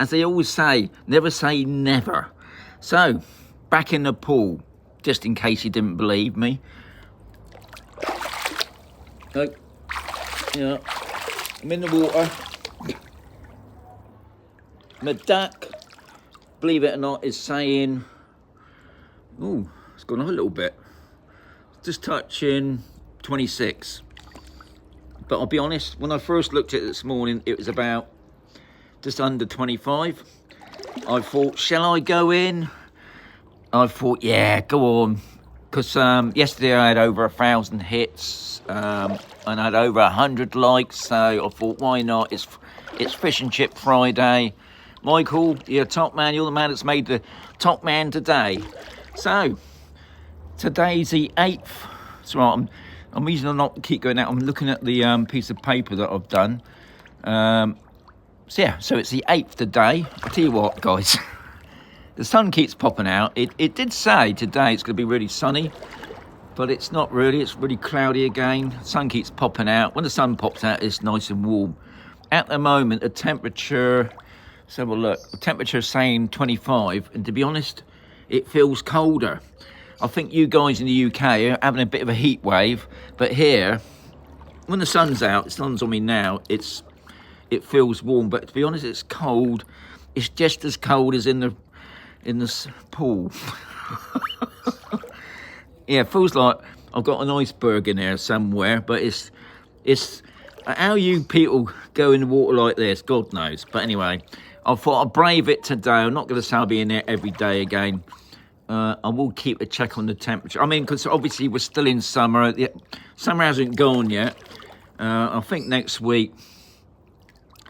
as they always say, never say never. So, back in the pool, just in case you didn't believe me. Look, yeah, I'm in the water. My duck, believe it or not, is saying, oh, it's gone up a little bit. Just touching 26. But I'll be honest, when I first looked at it this morning, it was about just under 25. I thought, shall I go in? I thought, yeah, go on. Because yesterday I had over 1,000 hits and I had over 100 likes. So I thought, why not? It's Fish and Chip Friday. Michael, you're a top man. You're the man that's made the top man today. So, today's the 8th. That's right, I'm reason I'm not keep going out. I'm looking at the piece of paper that I've done. So yeah, so it's the 8th today. I'll tell you what, guys. The sun keeps popping out. It did say today it's going to be really sunny, but it's not really. It's really cloudy again. The sun keeps popping out. When the sun pops out, it's nice and warm. At the moment, the temperature, let's have a look. The temperature is saying 25, and to be honest, it feels colder. I think you guys in the UK are having a bit of a heat wave, but here, when the sun's out, the sun's on me now, it feels warm, but to be honest, it's cold. It's just as cold as in the pool. Yeah, it feels like I've got an iceberg in there somewhere, but it's how you people go in the water like this, God knows. But anyway, I thought I'd brave it today. I'm not going to say I'll be in there every day again. I will keep a check on the temperature. I mean, because obviously we're still in summer. Summer hasn't gone yet. I think next week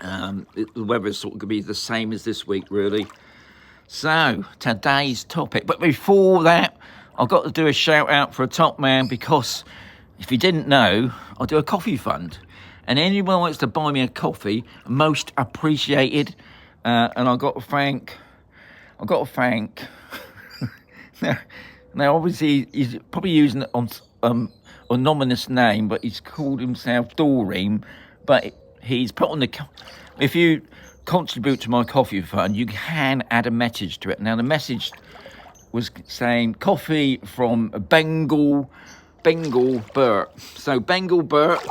the weather's sort of going to be the same as this week, really. So, today's topic. But before that, I've got to do a shout out for a top man, because if you didn't know, I do a coffee fund. And anyone who wants to buy me a coffee, most appreciated. And I've got to thank now obviously he's probably using an anonymous name, but he's called himself Doreen. But he's put on if you contribute to my coffee fund, you can add a message to it. Now the message was saying coffee from Bengal Bert. So Bengal Bert,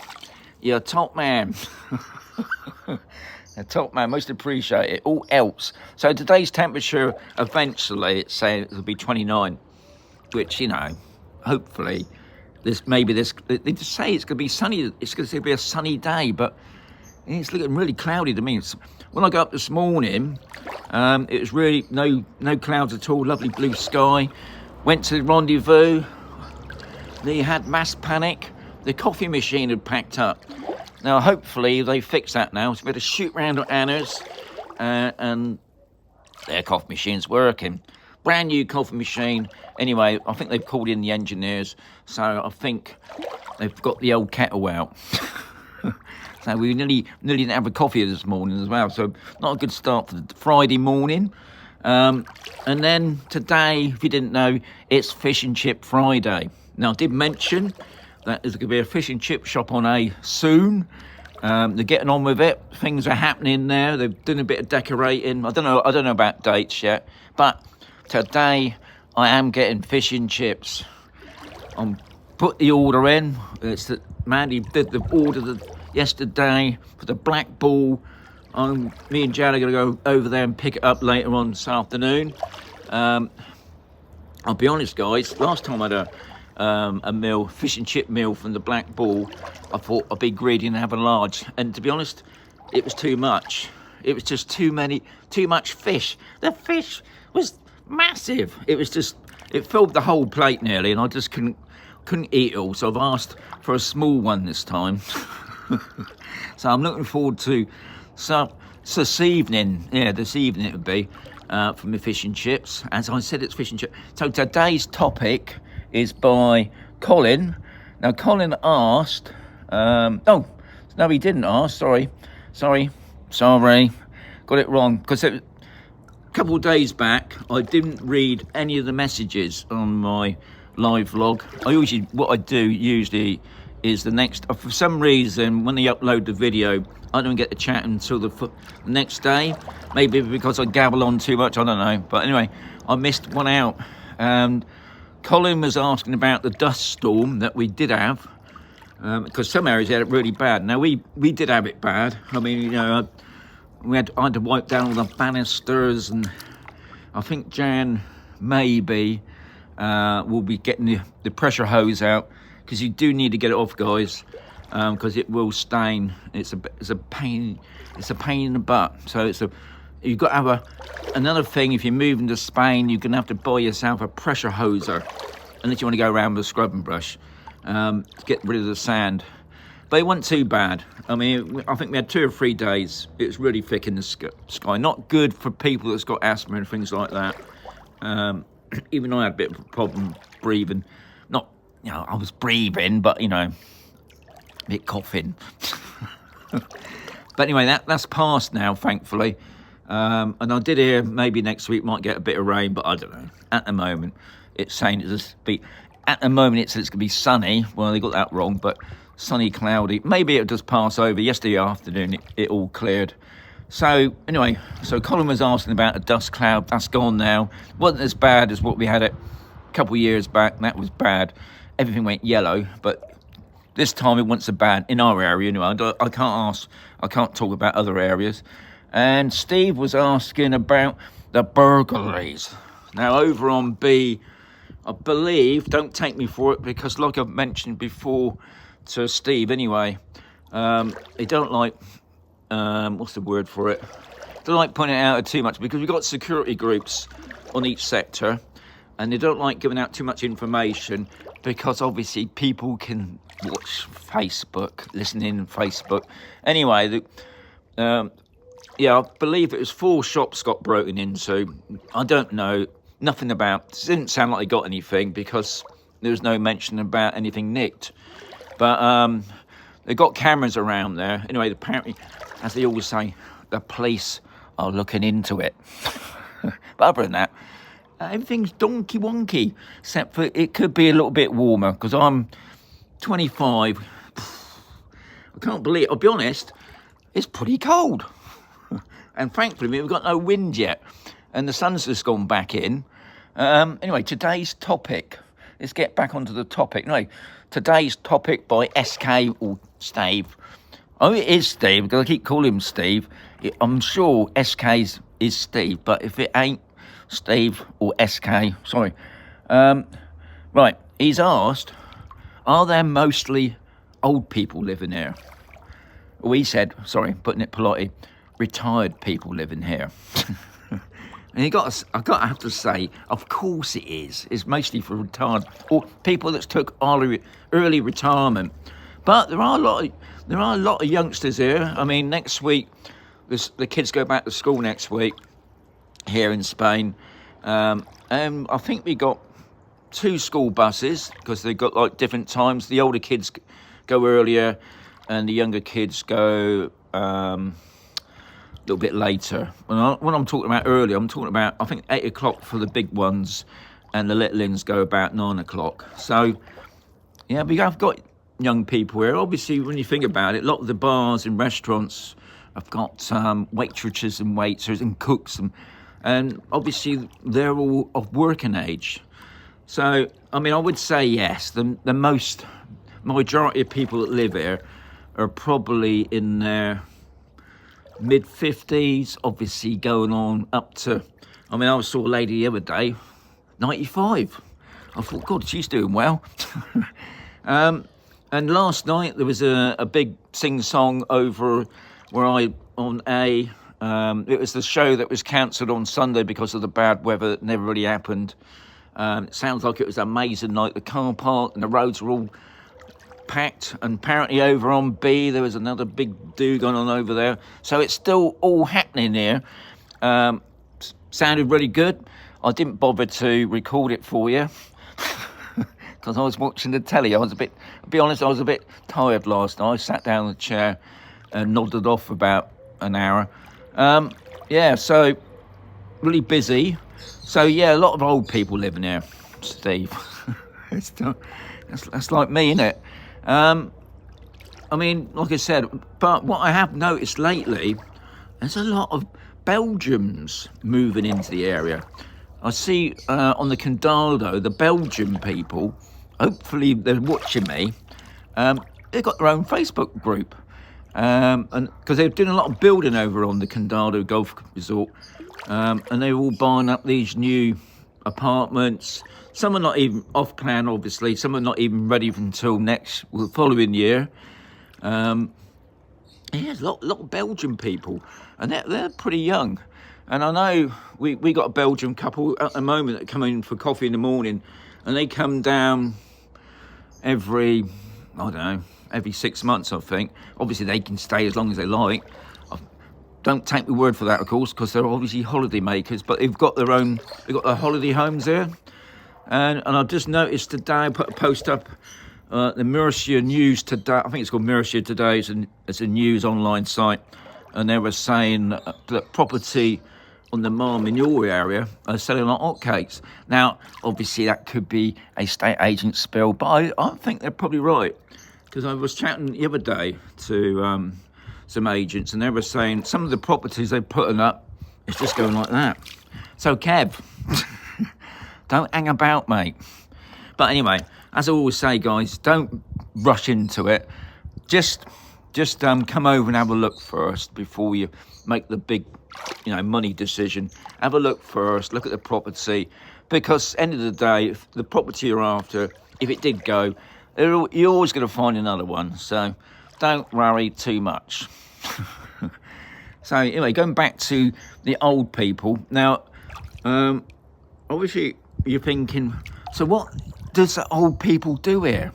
you're a top man. A top man, most appreciated. All else. So today's temperature, eventually, it's saying it'll be 29, which, you know, hopefully, they just say it's going to be sunny. It's going to be a sunny day, but it's looking really cloudy to me. When I got up this morning, it was really no clouds at all. Lovely blue sky. Went to the rendezvous. They had mass panic. The coffee machine had packed up. Now, hopefully, they fix that now. So we had to shoot round at Anna's, and their coffee machine's working. Brand new coffee machine. Anyway, I think they've called in the engineers, so I think they've got the old kettle out. So we nearly didn't have a coffee this morning as well. So not a good start for the Friday morning. And then today, if you didn't know, it's Fish and Chip Friday. Now, I did mention that there's going to be a fish and chip shop on A soon. They're getting on with it. Things are happening there. They've done a bit of decorating. I don't know about dates yet. But today I am getting fish and chips. I put the order in. It's that Mandy did the order yesterday for the black ball. Me and Jan are going to go over there and pick it up later on this afternoon. I'll be honest, guys. Last time I had a fish and chip meal from the Black Ball, I thought I'd be greedy and have a large, and to be honest, it was too much. It was just too much fish. The fish was massive. It filled the whole plate nearly, and I just couldn't eat it all. So I've asked for a small one this time. So I'm looking forward to this evening it would be for my fish and chips. As I said, it's fish and chips. So today's topic is by Colin. Now, Colin asked... no, he didn't ask. Sorry. Got it wrong. Because a couple of days back, I didn't read any of the messages on my live vlog. What I do usually is the next. For some reason, when they upload the video, I don't get to chat until the next day. Maybe because I gabble on too much, I don't know. But anyway, I missed one out. And Colin was asking about the dust storm that we did have. Because some areas had it really bad. Now, we did have it bad. I mean, you know, I had to wipe down all the banisters, and I think Jan maybe will be getting the pressure hose out, because you do need to get it off, guys, because it will stain. It's a pain. It's a pain in the butt. So you've got to have another thing. If you're moving to Spain, you're gonna have to buy yourself a pressure hoser, unless you want to go around with a scrubbing brush to get rid of the sand. But it wasn't too bad. I mean, I think we had 2 or 3 days. It was really thick in the sky. Not good for people that's got asthma and things like that. Even though I had a bit of a problem breathing. Not, you know, I was breathing, but, you know, a bit coughing. But anyway, that's passed now, thankfully. And I did hear maybe next week might get a bit of rain, but I don't know. At the moment, it's saying it's at the moment it's going to be sunny. Well, they got that wrong, but sunny, cloudy. Maybe it'll just pass over. Yesterday afternoon, it all cleared. So anyway, so Colin was asking about a dust cloud. That's gone now. Wasn't as bad as what we had it a couple of years back. That was bad. Everything went yellow, but this time it wasn't so bad in our area. Anyway, I can't talk about other areas. And Steve was asking about the burglaries. Now over on B, I believe, don't take me for it, because like I've mentioned before to Steve anyway, they don't like, what's the word for it? They don't like pointing it out too much, because we've got security groups on each sector, and they don't like giving out too much information, because obviously people can watch Facebook, listen in Facebook. Anyway, yeah, I believe it was 4 shops got broken into. I don't know. Nothing about, it didn't sound like they got anything, because there was no mention about anything nicked. But they got cameras around there. Anyway, apparently, as they always say, the police are looking into it. But other than that, everything's donkey wonky, except for it could be a little bit warmer, because I'm 25. I can't believe it. I'll be honest, it's pretty cold. And thankfully, we've got no wind yet, and the sun's just gone back in. Anyway, today's topic. Let's get back onto the topic. Anyway, today's topic by SK or Steve. Oh, it is Steve, because I keep calling him Steve. I'm sure SK's is Steve, but if it ain't Steve or SK, sorry. Right, he's asked, are there mostly old people living here? Well, he said, sorry, putting it politely, retired people living here. And I've got to have to say, of course it is. It's mostly for retired or people that took early retirement. But there are a lot of youngsters here. I mean, next week, the kids go back to school next week here in Spain. And I think we got 2 school buses, because they've got like different times. The older kids go earlier, and the younger kids go a little bit later. When I'm talking about earlier, I'm talking about, I think, 8 o'clock for the big ones, and the little ones go about 9 o'clock. So, yeah, we have got young people here. Obviously, when you think about it, a lot of the bars and restaurants have got waitresses and waiters and cooks, and obviously they're all of working age. So, I mean, I would say yes, the majority of people that live here are probably in their mid-50s, obviously going on up to, I mean, I saw a lady the other day, 95. I thought, God, she's doing well. And last night there was a big sing-song over where it was the show that was cancelled on Sunday because of the bad weather that never really happened. It sounds like it was an amazing night. The car park and the roads were all packed, and apparently over on B there was another big do going on over there. So it's still all happening here. Sounded really good. I didn't bother to record it for you because I was watching the telly. I'll be honest, I was a bit tired last night. I sat down in the chair and nodded off for about an hour. Yeah, so really busy. So yeah, a lot of old people living here, Steve. That's like me, innit? I mean, like I said, but what I have noticed lately, there's a lot of Belgians moving into the area. I see on the Condado, the Belgian people, hopefully they're watching me, they've got their own Facebook group. And because they're doing a lot of building over on the Condado Golf Resort, and they're all buying up these new apartments. Some are not even off plan, obviously. Some are not even ready until the following year. There's a lot of Belgian people, and they're pretty young. And I know we got a Belgian couple at the moment that come in for coffee in the morning, and they come down every 6 months, I think. Obviously, they can stay as long as they like. Don't take my word for that, of course, because they're obviously holiday makers, but they've got their holiday homes there. And I've just noticed today, I put a post up, the Mercia News today, I think it's called Mercia Today, it's a news online site, and they were saying that property on the Marminor area are selling like hotcakes. Now, obviously, that could be a estate agent spill, but I think they're probably right, because I was chatting the other day to some agents, and they were saying some of the properties they're putting up, it's just going like that. So, Kev, don't hang about, mate. But anyway, as I always say, guys, don't rush into it. Just come over and have a look first before you make the big, money decision. Have a look first, look at the property, because end of the day, if the property you're after, if it did go, you're always going to find another one. So don't worry too much. So anyway, going back to the old people. Now, obviously you're thinking, so what does the old people do here?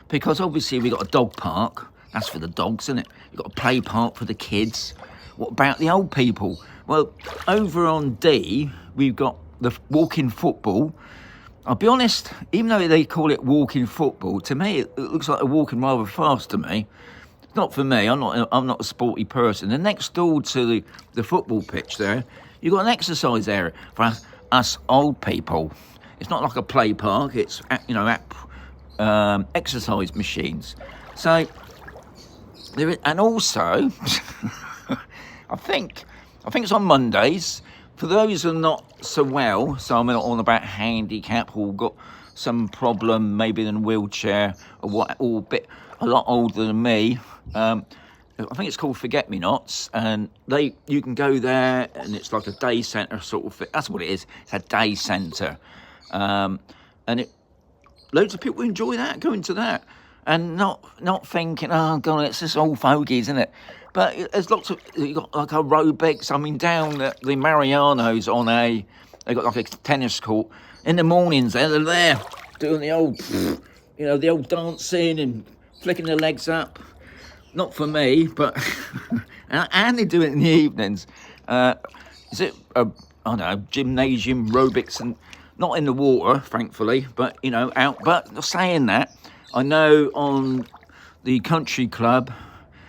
Because obviously we've got a dog park. That's for the dogs, isn't it? You've got a play park for the kids. What about the old people? Well, over on D, we've got the walking football. I'll be honest, even though they call it walking football, to me it looks like they're walking rather fast to me. It's not for me. I'm not a sporty person. And next door to the football pitch there, you've got an exercise area for us old people. It's not like a play park. It's exercise machines. So there is, and also I think it's on Mondays. For those who are not so well, so I'm on about handicap or got some problem, maybe in a wheelchair or a lot older than me. I think it's called Forget Me Nots, and you can go there, and it's like a day centre sort of thing. That's what it is. It's a day centre, and loads of people enjoy that, going to that, and not thinking, oh God, it's just old fogies, isn't it? But there's lots of, you got like aerobics. I mean, down at the Mariano's they got like a tennis court. In the mornings, they're there doing the old, the old dancing and flicking their legs up. Not for me, but and they do it in the evenings. Is it I don't know, gymnasium aerobics, and not in the water, thankfully, but out. But saying that, I know on the country club,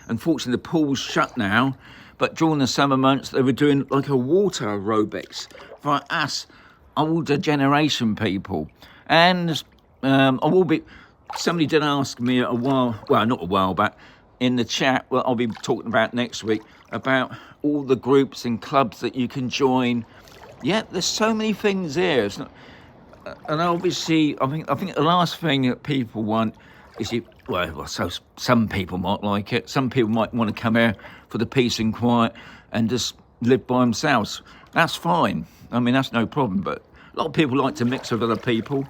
unfortunately the pool's shut now, but during the summer months they were doing like a water aerobics for us older generation people. And somebody did ask me not a while back, in the chat, well, I'll be talking about next week, about all the groups and clubs that you can join. Yeah, there's so many things here. It's not, and obviously, I think the last thing that people want is so some people might like it. Some people might want to come here for the peace and quiet and just live by themselves. That's fine. I mean, that's no problem. But a lot of people like to mix with other people,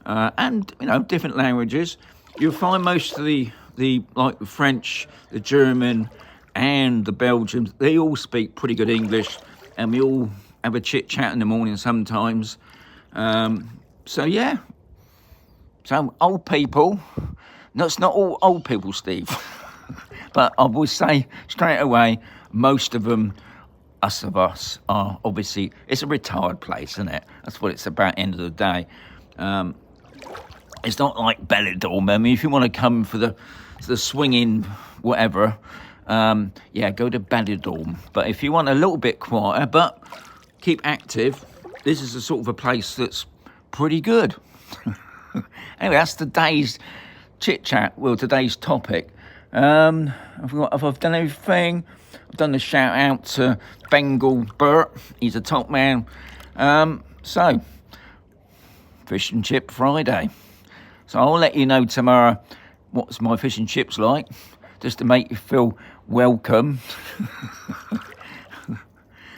and different languages. You'll find most of the French, the German, and the Belgians, they all speak pretty good English, and we all have a chit chat in the morning sometimes. So yeah. So old people. No, it's not all old people, Steve. But I will say straight away, most of them, us are obviously, it's a retired place, isn't it? That's what it's about, end of the day. It's not like Benidorm. I mean, if you want to come for the swinging whatever, go to Benidorm. But if you want a little bit quieter but keep active, this is the sort of a place that's pretty good. Anyway, that's today's chit chat. Well, today's topic. If I've done everything, I've done the shout out to Bengal Bert. He's a top man. So, Fish and Chip Friday. So I'll let you know tomorrow what's my fish and chips like, just to make you feel welcome.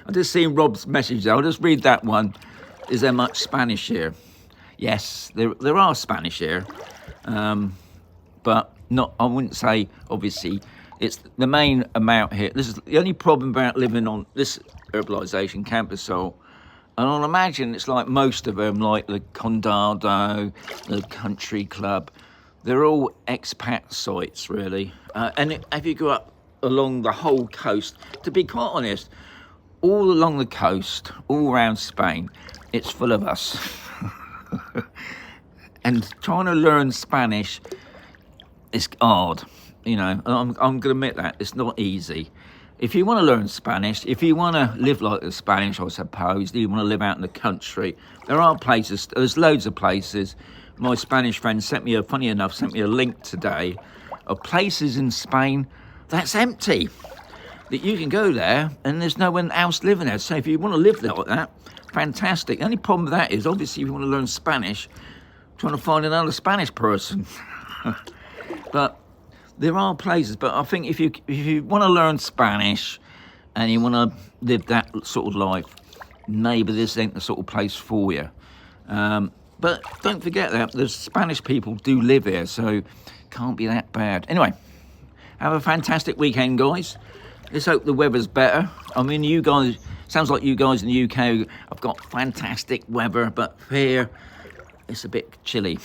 I just seen Rob's message there. I'll just read that one. Is there much Spanish here? Yes, there are Spanish here, but not. I wouldn't say, obviously, it's the main amount here. This is the only problem about living on this herbalisation, Camposol. And I'll imagine it's like most of them, like the Condado, the Country Club. They're all expat sites, really. And if you go up along the whole coast, to be quite honest, all along the coast, all around Spain, it's full of us. And trying to learn Spanish is hard, you know. I'm going to admit that. It's not easy. If you want to learn Spanish, if you want to live like the Spanish, I suppose, you want to live out in the country, there are places, there's loads of places. My Spanish friend sent me a link today of places in Spain that's empty, that you can go there and there's no one else living there. So if you want to live there like that, fantastic. The only problem with that is, obviously, if you want to learn Spanish, trying to find another Spanish person. But there are places, but I think if you want to learn Spanish and you want to live that sort of life, maybe this ain't the sort of place for you. But don't forget that the Spanish people do live here, so can't be that bad. Anyway, have a fantastic weekend, guys. Let's hope the weather's better. I mean, you guys, sounds like you guys in the UK have got fantastic weather, but here it's a bit chilly.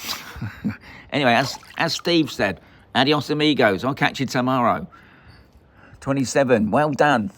Anyway, as Steve said, adios amigos. I'll catch you tomorrow. 27. Well done.